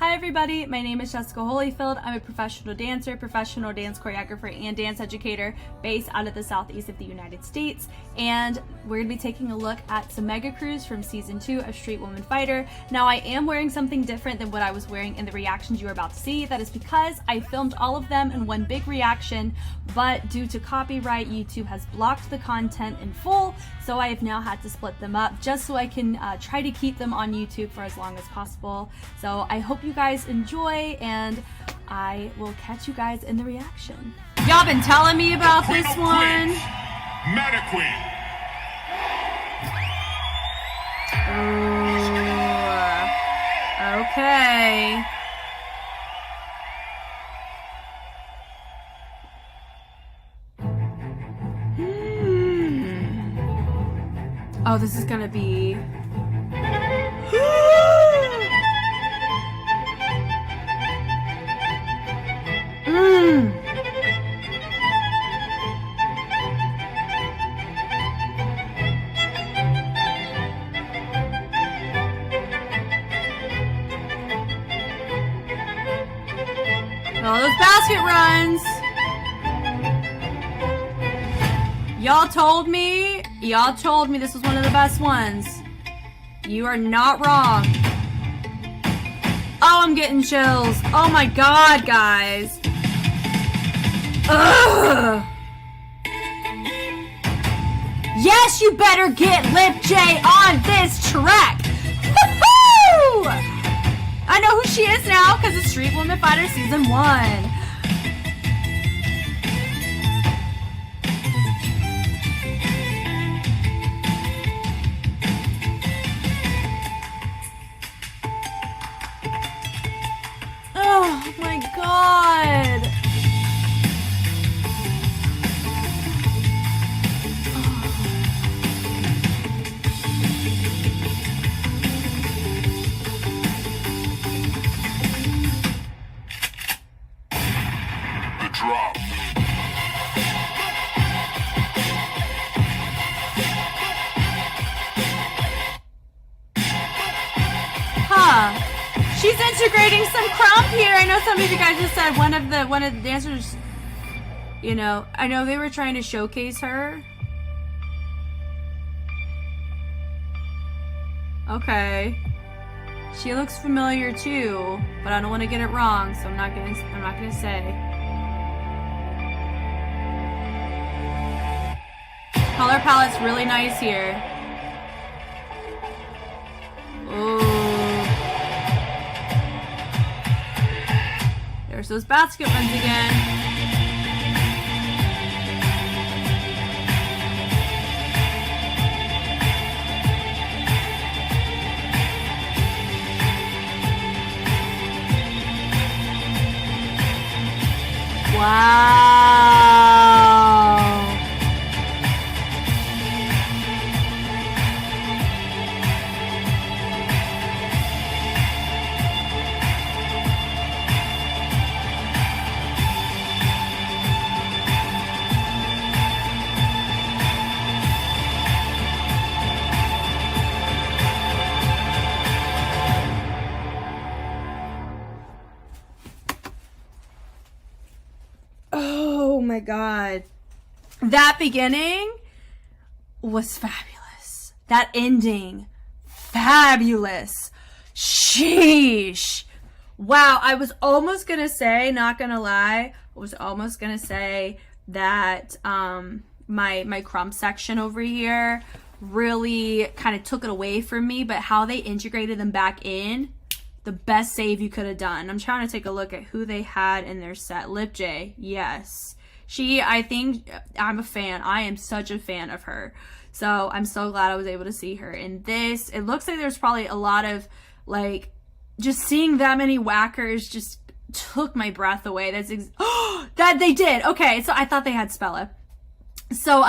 Hi everybody, my name is Jessica Holyfield. I'm a professional dancer, professional dance choreographer, and dance educator based out of the southeast of the United States. And we're going to be taking a look at some mega crews from season 2 of Street Woman Fighter. Now I am wearing something different than what I was wearing in the reactions you are about to see. That is because I filmed all of them in one big reaction, but due to copyright, YouTube has blocked the content in full. So I have now had to split them up just so I can try to keep them on YouTube for as long as possible. So I hope you guys enjoy, and I will catch you guys in the reaction. Y'all been telling me about this one. MANNEQUEEN. Ooh, okay. Oh, this is gonna be... All those basket runs. Y'all told me this was one of the best ones. You are not wrong. Oh, I'm getting chills. Oh my god, guys. Ugh. Yes, you better get Lip J on this track. Woohoo! I know who she is now because it's Street Woman Fighter Season 1. Oh my god! The drop. Huh. She's integrating some crump here. I know some of you guys just said one of the dancers, you know, I know they were trying to showcase her. Okay. She looks familiar too, but I don't want to get it wrong, so I'm not gonna say. Color palette's really nice here. Ooh. There's those basket runs again. Wow. Oh my god. That beginning was fabulous. That ending, fabulous. Sheesh. Wow, I was almost gonna say, not gonna lie, I was almost gonna say that my crump section over here really kind of took it away from me, but how they integrated them back in, the best save you could have done. I'm trying to take a look at who they had in their set. Lip J, yes. I think, I'm a fan. I am such a fan of her. So I'm so glad I was able to see her in this. It looks like there's probably a lot of, like, just seeing that many whackers just took my breath away. That's that they did. Okay, so I thought they had Spella. So,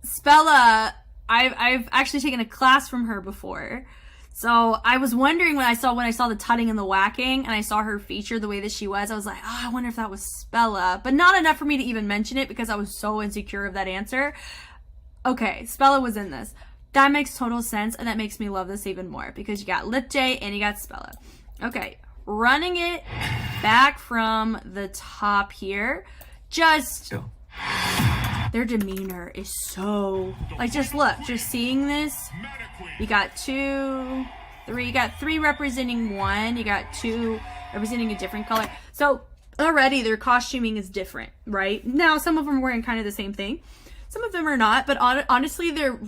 Spella, I've actually taken a class from her before. So I was wondering when I saw the tutting and the whacking and I saw her feature the way that she was, I was like, oh, I wonder if that was Spella. But not enough for me to even mention it because I was so insecure of that answer. Okay, Spella was in this. That makes total sense, and that makes me love this even more because you got Lip J and you got Spella. Okay, running it back from the top here. Just their demeanor is so, like, just look, just seeing this. You got 2, 3, you got 3 representing 1, you got 2 representing a different color. So already their costuming is different, right? Now some of them are wearing kind of the same thing, some of them are not, but honestly they're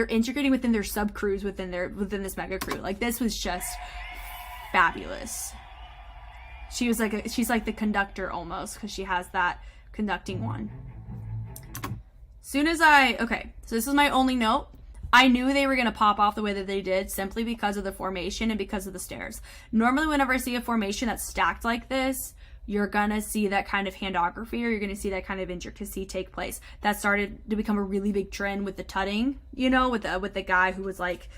integrating within their sub crews within this mega crew. Like, this was just fabulous. She's like the conductor almost, because she has that conducting one. Soon as okay, so this is my only note. I knew they were going to pop off the way that they did simply because of the formation and because of the stairs. Normally whenever I see a formation that's stacked like this, you're going to see that kind of handography, or you're going to see that kind of intricacy take place. That started to become a really big trend with the tutting, you know, with the guy who was like,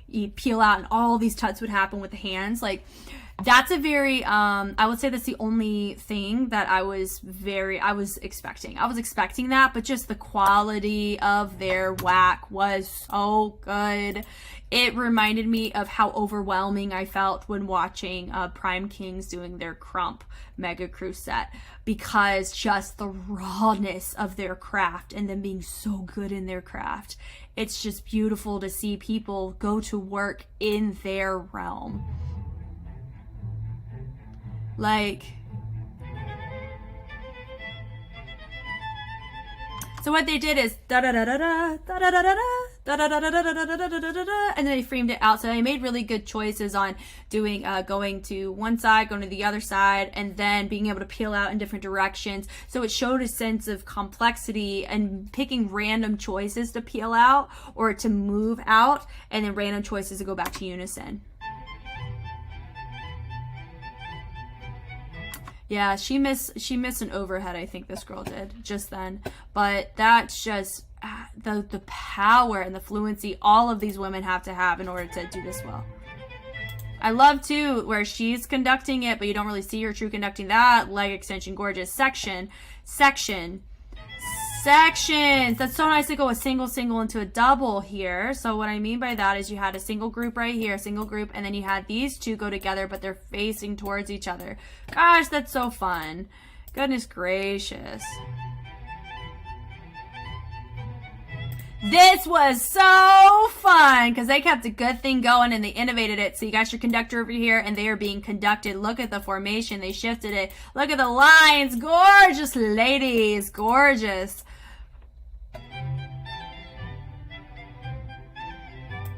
you peel out and all these tuts would happen with the hands. Like, that's a very, I would say that's the only thing that I was expecting. I was expecting that, but just the quality of their whack was so good. It reminded me of how overwhelming I felt when watching Prime Kings doing their Crump Mega Crew set, because just the rawness of their craft and them being so good in their craft. It's just beautiful to see people go to work in their realm. Like, so what they did is da da da da da da da da da da da da da da da da da da, and then they framed it out. So they made really good choices on doing going to one side, going to the other side, and then being able to peel out in different directions. So it showed a sense of complexity and picking random choices to peel out or to move out, and then random choices to go back to unison. Yeah, she missed an overhead, I think this girl did, just then. But that's just the power and the fluency all of these women have to have in order to do this well. I love, too, where she's conducting it, but you don't really see her true conducting that. Leg extension, gorgeous. Sections. That's so nice to go a single into a double here. So what I mean by that is you had a single group right here, a single group, and then you had these two go together, but they're facing towards each other. Gosh, that's so fun. Goodness gracious. This was so fun because they kept a good thing going and they innovated it. So you got your conductor over here and they are being conducted. Look at the formation. They shifted it. Look at the lines. Gorgeous ladies. Gorgeous.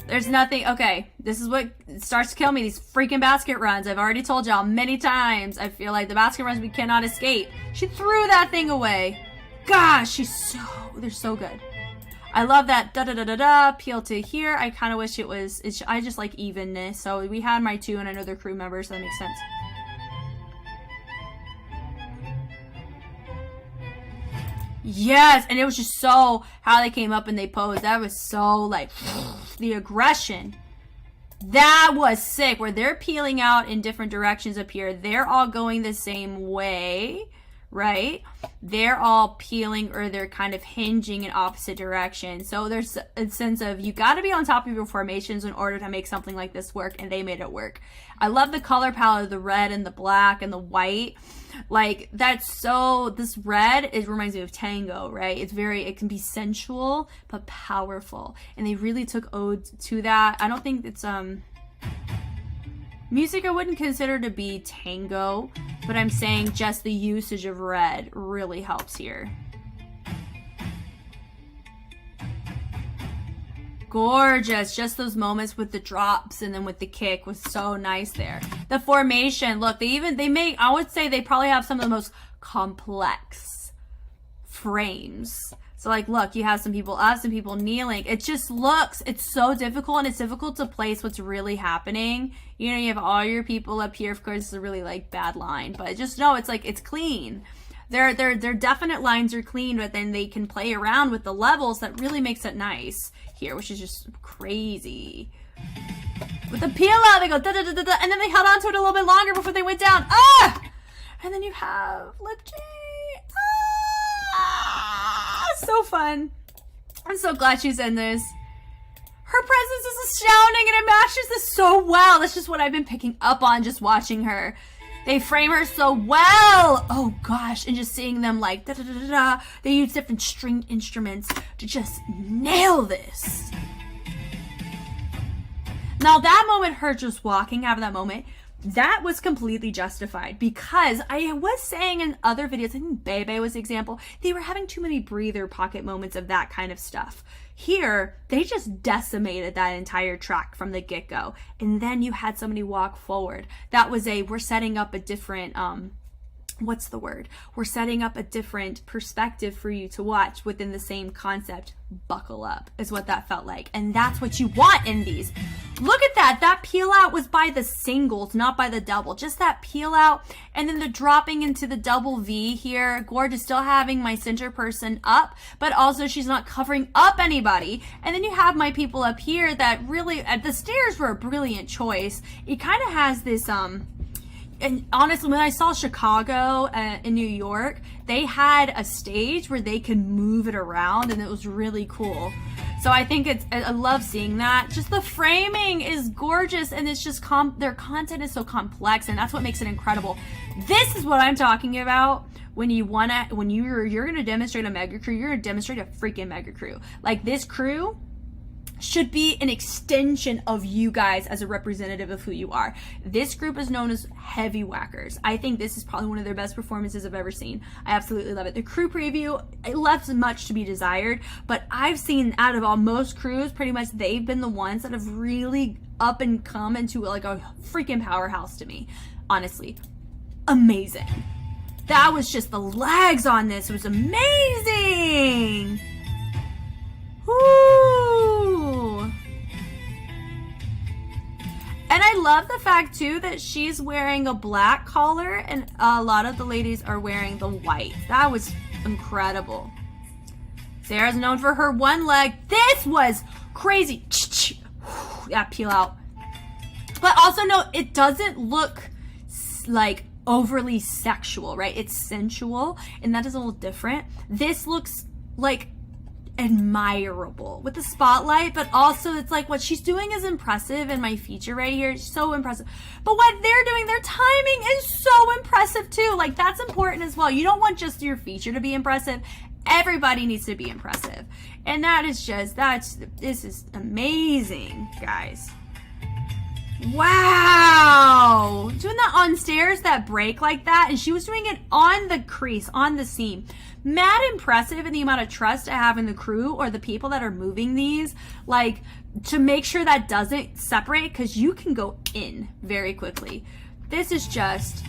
There's nothing. Okay, this is what starts to kill me. These freaking basket runs. I've already told y'all many times. I feel like the basket runs we cannot escape. She threw that thing away. Gosh, they're so good. I love that da-da-da-da-da peel to here. I kind of wish I just like evenness. So we had my two and I know they're crew members, so that makes sense. Yes, and it was just so how they came up and they posed. That was so like the aggression. That was sick. Where they're peeling out in different directions up here. They're all going the same way, right? They're all peeling or they're kind of hinging in opposite directions. So there's a sense of you got to be on top of your formations in order to make something like this work, and they made it work. I love the color palette of the red and the black and the white. Like, that's so, this red, it reminds me of tango, right? It can be sensual, but powerful. And they really took ode to that. I don't think it's, music I wouldn't consider to be tango, but I'm saying just the usage of red really helps here. Gorgeous. Just those moments with the drops and then with the kick was so nice there. The formation, look, I would say they probably have some of the most complex frames. So like, look, you have some people up, some people kneeling. It just looks, it's so difficult, and it's difficult to place what's really happening. You know, you have all your people up here. Of course, it's a really like bad line, but just know it's like, it's clean. Their definite lines are clean, but then they can play around with the levels that really makes it nice here, which is just crazy. With the peel out, they go da da da da da, and then they held on to it a little bit longer before they went down. Ah! And then you have lip J. Ah! So fun. I'm so glad she's in this. Her presence is astounding and it matches this so well. That's just what I've been picking up on just watching her. They frame her so well. Oh gosh, and just seeing them like da da da da da. They use different string instruments to just nail this. Now that moment, her just walking out of that moment, that was completely justified because I was saying in other videos, I think Bebe was the example, they were having too many breather pocket moments of that kind of stuff. Here, they just decimated that entire track from the get-go. And then you had somebody walk forward. That was we're setting up a different, what's the word? We're setting up a different perspective for you to watch within the same concept. Buckle up is what that felt like. And that's what you want in these. Look at that. That peel out was by the singles, not by the double. Just that peel out and then the dropping into the double V here. Gorgeous, still having my center person up, but also she's not covering up anybody. And then you have my people up here that really, the stairs were a brilliant choice. It kind of has this, and honestly, when I saw Chicago in New York, they had a stage where they could move it around and it was really cool. So I think I love seeing that. Just the framing is gorgeous and it's just, their content is so complex and that's what makes it incredible. This is what I'm talking about when you're gonna demonstrate a mega crew, you're gonna demonstrate a freaking mega crew. Like this crew should be an extension of you guys as a representative of who you are. This group is known as heavy whackers. I think this is probably one of their best performances I've ever seen. I absolutely love it. The crew preview, it left much to be desired, but I've seen out of most crews, pretty much they've been the ones that have really up and come into like a freaking powerhouse to me. Honestly, amazing. That was just the legs on this was amazing. Woo! And I love the fact too that she's wearing a black collar and a lot of the ladies are wearing the white. That was incredible. Sarah's known for her one leg. This was crazy. That peel out. But also no, it doesn't look like overly sexual, right? It's sensual and that is a little different. This looks like admirable with the spotlight, but also it's like what she's doing is impressive in my feature right here. It's so impressive. But what they're doing, their timing is so impressive too. Like that's important as well. You don't want just your feature to be impressive. Everybody needs to be impressive. And that is just, this is amazing, guys. Wow. Doing that on stairs, that break like that. And she was doing it on the crease, on the seam. Mad impressive in the amount of trust I have in the crew or the people that are moving these, like to make sure that doesn't separate because you can go in very quickly. This is just,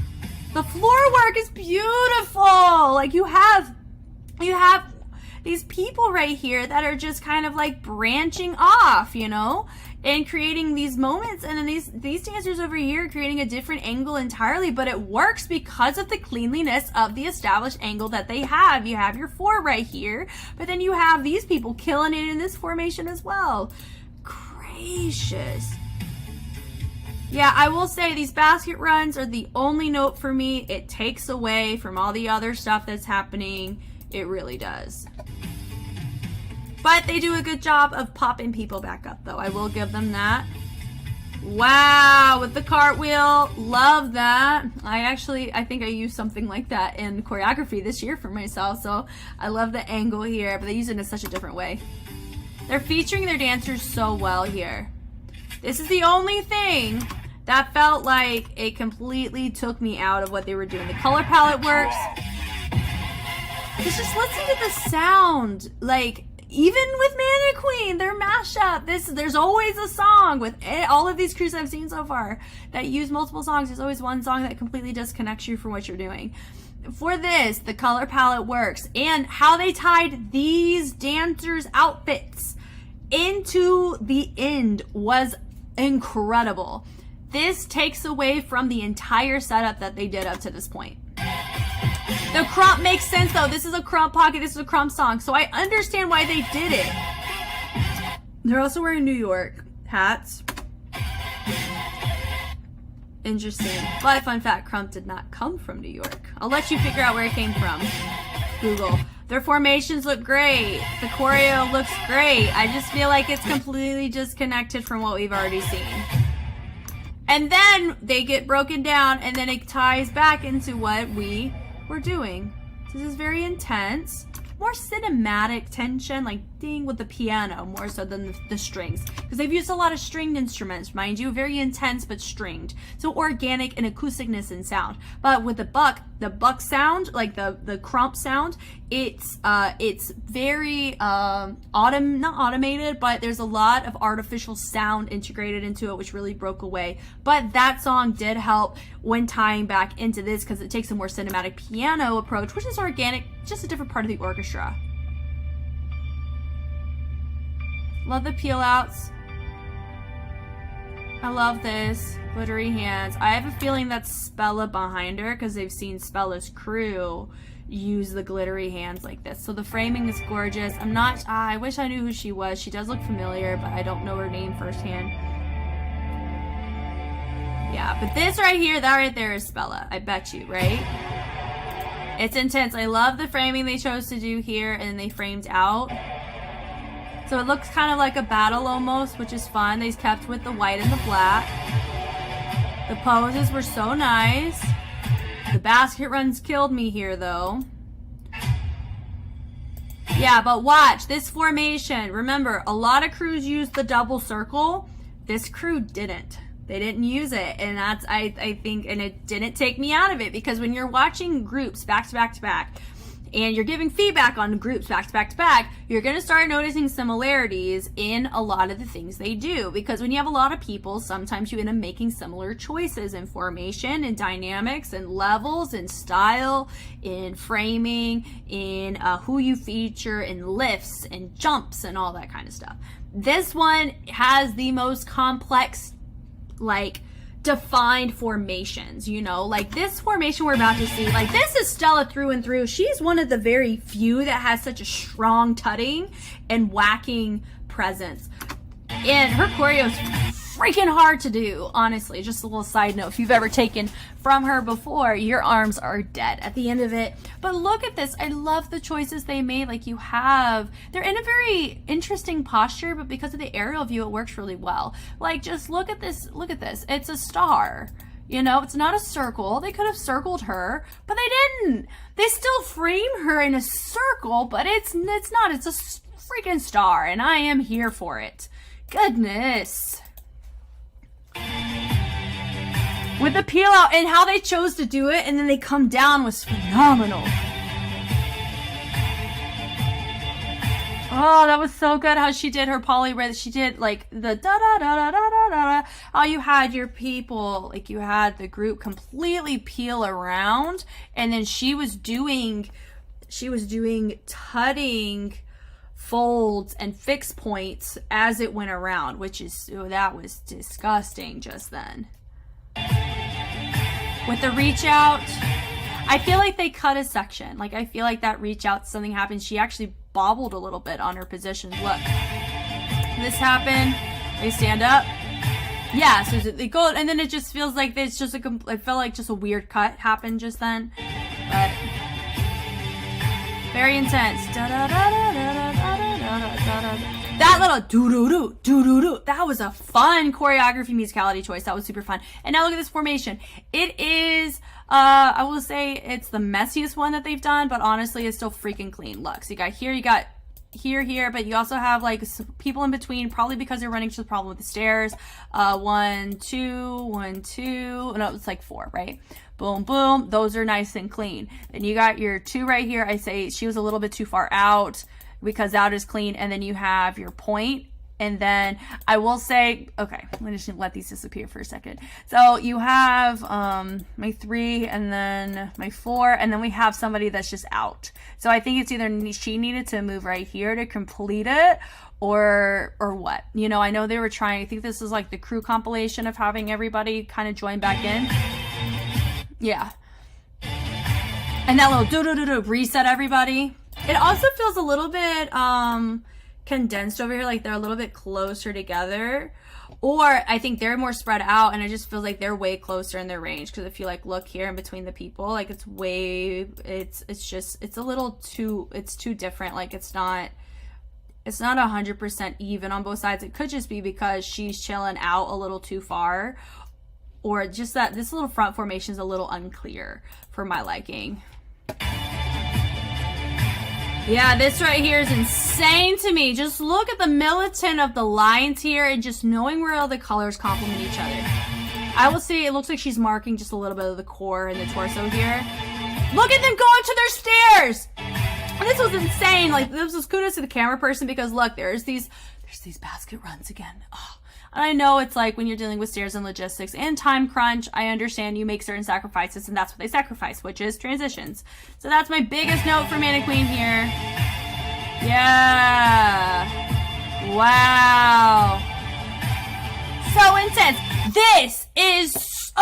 the floor work is beautiful. Like you have these people right here that are just kind of like branching off, you know, and creating these moments. And then these dancers over here creating a different angle entirely, but it works because of the cleanliness of the established angle that they have. You have your four right here, but then you have these people killing it in this formation as well. Gracious. Yeah, I will say these basket runs are the only note for me. It takes away from all the other stuff that's happening. It really does. But they do a good job of popping people back up, though. I will give them that. Wow, with the cartwheel. Love that. I think I used something like that in choreography this year for myself, so I love the angle here, but they use it in such a different way. They're featuring their dancers so well here. This is the only thing that felt like it completely took me out of what they were doing. The color palette works. Just listen to the sound. Like, even with MANNEQUEEN, their mashup, there's always a song with all of these crews I've seen so far that use multiple songs. There's always one song that completely disconnects you from what you're doing. For this, the color palette works, and how they tied these dancers' outfits into the end was incredible. This takes away from the entire setup that they did up to this point. The crump makes sense though. This is a crump pocket. This is a crump song. So I understand why they did it. They're also wearing New York hats. Interesting. But fun fact, crump did not come from New York. I'll let you figure out where it came from. Google. Their formations look great. The choreo looks great. I just feel like it's completely disconnected from what we've already seen. And then they get broken down, and then it ties back into what we were doing. This is very intense. More cinematic tension, like ding with the piano, more so than the strings. Because they've used a lot of stringed instruments, mind you, very intense but stringed. So organic and acousticness in sound. But with the buck sound, like the crump sound, it's very not automated, but there's a lot of artificial sound integrated into it, which really broke away. But that song did help when tying back into this, because it takes a more cinematic piano approach, which is organic, just a different part of the orchestra. Love the peel outs. I love this. Glittery hands. I have a feeling that's Spella behind her, because they've seen Spella's crew use the glittery hands like this. So the framing is gorgeous. I wish I knew who she was. She does look familiar, but I don't know her name firsthand. Yeah, but this right here, that right there is Spella. I bet you, right? It's intense. I love the framing they chose to do here, and they framed out. So it looks kind of like a battle almost, which is fun. They kept with the white and the black. The poses were so nice. The basket runs killed me here, though. Yeah, but watch this formation. Remember, a lot of crews used the double circle. This crew didn't. They didn't use it, and that's I think, and it didn't take me out of it, because when you're watching groups back to back to back, and you're giving feedback on groups back to back to back, you're going to start noticing similarities in a lot of the things they do. Because when you have a lot of people, sometimes you end up making similar choices in formation and dynamics and levels and style, in framing, in who you feature, in lifts and jumps and all that kind of stuff. This one has the most complex, like, defined formations, you know, like this formation we're about to see, like this is Stella through and through. She's one of the very few that has such a strong tutting and whacking presence, and her choreo is freaking hard to do, honestly. Just a little side note, if you've ever taken from her before, your arms are dead at the end of it. But look at this. I love the choices they made. Like, they're in a very interesting posture, but because of the aerial view, it works really well. Like, just look at this. It's a star. You know, it's not a circle. They could have circled her, but they didn't. They still frame her in a circle, but it's not. It's a freaking star, and I am here for it. Goodness. With the peel out and how they chose to do it, and then they come down, was phenomenal. Oh, that was so good how she did her polyrhythm. She did like the da da da da da da da. How you had your people, like you had the group completely peel around, and then she was doing tutting, folds, and fixed points as it went around, that was disgusting just then. With the reach out, I feel like they cut a section. Like, I feel like that reach out, something happened. She actually bobbled a little bit on her positions. Look, this happened. They stand up. Yeah, so they go, and then it just feels like it's just I felt like just a weird cut happened just then. But very intense. Da da da da da da da da da da. That little doo-doo-doo, doo-doo-doo, that was a fun choreography musicality choice. That was super fun. And now look at this formation. It is, I will say it's the messiest one that they've done, but honestly, it's still freaking clean. Look, so you got here, but you also have like people in between, probably because they're running into the problem with the stairs. 1, 2, 1, 2. No, it's like 4, right? Boom, boom. Those are nice and clean. Then you got your 2 right here. I say she was a little bit too far out, because that is clean. And then you have your point. And then I will say, okay, I'm going to let these disappear for a second. So you have my 3 and then my 4, and then we have somebody that's just out. So I think it's either she needed to move right here to complete it, or what. You know, I know they were trying, I think this is like the crew compilation of having everybody kind of join back in. Yeah. And that little do-do-do-do reset everybody. It also feels a little bit condensed over here, like they're a little bit closer together, or I think they're more spread out, and it just feels like they're way closer in their range. Because if you like look here in between the people, like it's a little too, it's too different. Like it's not 100% even on both sides. It could just be because she's chilling out a little too far, or just that this little front formation is a little unclear for my liking. Yeah, this right here is insane to me. Just look at the militant of the lines here and just knowing where all the colors complement each other. I will say it looks like she's marking just a little bit of the core and the torso here. Look at them going to their stairs! This was insane. Like, this was kudos to the camera person, because look, there's these basket runs again. Oh. And I know it's like when you're dealing with stairs and logistics and time crunch, I understand you make certain sacrifices, and that's what they sacrifice, which is transitions. So that's my biggest note for MANNEQUEEN here. Yeah. Wow. So intense. This is so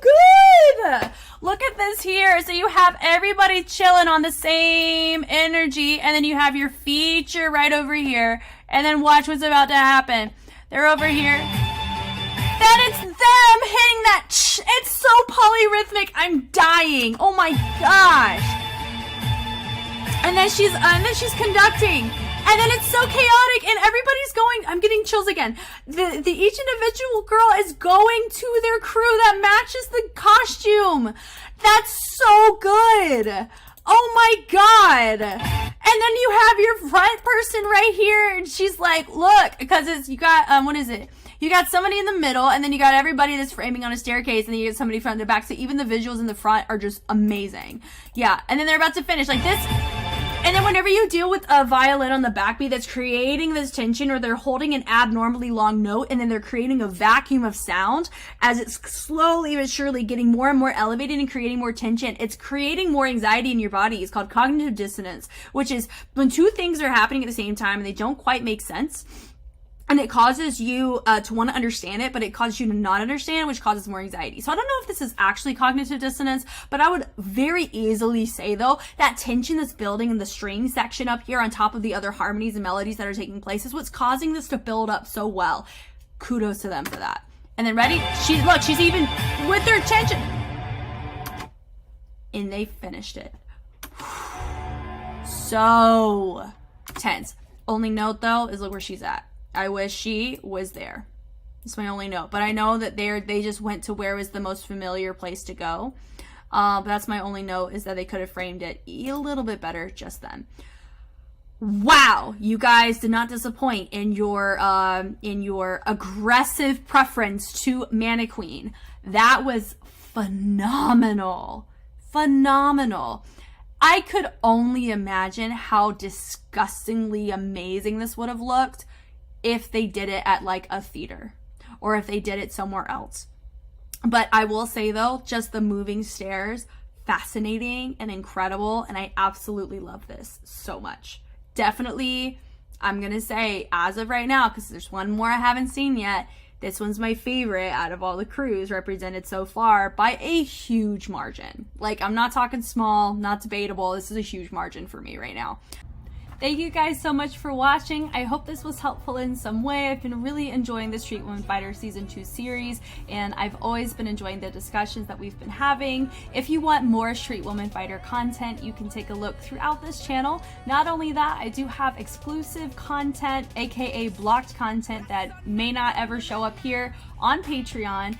good. Look at this here. So you have everybody chilling on the same energy, and then you have your feature right over here, and then watch what's about to happen. They're over here. Then it's them hitting that. It's so polyrhythmic. I'm dying. Oh my gosh. And then she's conducting. And then it's so chaotic, and everybody's going. I'm getting chills again. The each individual girl is going to their crew that matches the costume. That's so good. Oh my god. And then you have your front person right here, and she's like, look, because it's, you got, what is it? You got somebody in the middle, and then you got everybody that's framing on a staircase, and then you get somebody from the back. So even the visuals in the front are just amazing. Yeah, and then they're about to finish like this. And then whenever you deal with a violin on the backbeat that's creating this tension, or they're holding an abnormally long note, and then they're creating a vacuum of sound as it's slowly but surely getting more and more elevated and creating more tension, it's creating more anxiety in your body. It's called cognitive dissonance, which is when two things are happening at the same time and they don't quite make sense. And it causes you to want to understand it, but it causes you to not understand, which causes more anxiety. So I don't know if this is actually cognitive dissonance, but I would very easily say, though, that tension that's building in the string section up here on top of the other harmonies and melodies that are taking place is what's causing this to build up so well. Kudos to them for that. And then ready? She's even with their tension. And they finished it. So tense. Only note, though, is look where she's at. I wish she was there. That's my only note. But I know that they just went to where was the most familiar place to go. But that's my only note, is that they could have framed it a little bit better just then. Wow, you guys did not disappoint in your aggressive preference to MANNEQUEEN. That was phenomenal. Phenomenal. I could only imagine how disgustingly amazing this would have looked if they did it at like a theater, or if they did it somewhere else. But I will say, though, just the moving stairs, fascinating and incredible, and I absolutely love this so much. Definitely, I'm gonna say, as of right now, because there's one more I haven't seen yet, this one's my favorite out of all the crews represented so far by a huge margin. Like, I'm not talking small, not debatable. This is a huge margin for me right now. Thank you guys so much for watching. I hope this was helpful in some way. I've been really enjoying the Street Woman Fighter Season 2 series, and I've always been enjoying the discussions that we've been having. If you want more Street Woman Fighter content, you can take a look throughout this channel. Not only that, I do have exclusive content, aka blocked content, that may not ever show up here on Patreon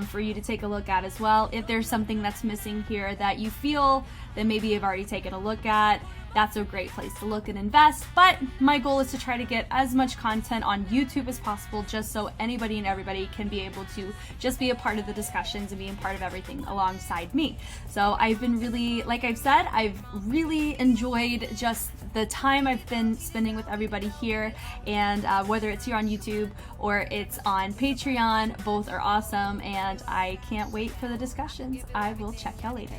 for you to take a look at as well. If there's something that's missing here that you feel that maybe you've already taken a look at, that's a great place to look and invest. But my goal is to try to get as much content on YouTube as possible, just so anybody and everybody can be able to just be a part of the discussions and be a part of everything alongside me. So I've been really, like I've said, I've really enjoyed just the time I've been spending with everybody here, and whether it's here on YouTube or it's on Patreon, both are awesome, and I can't wait for the discussions. I will check y'all later.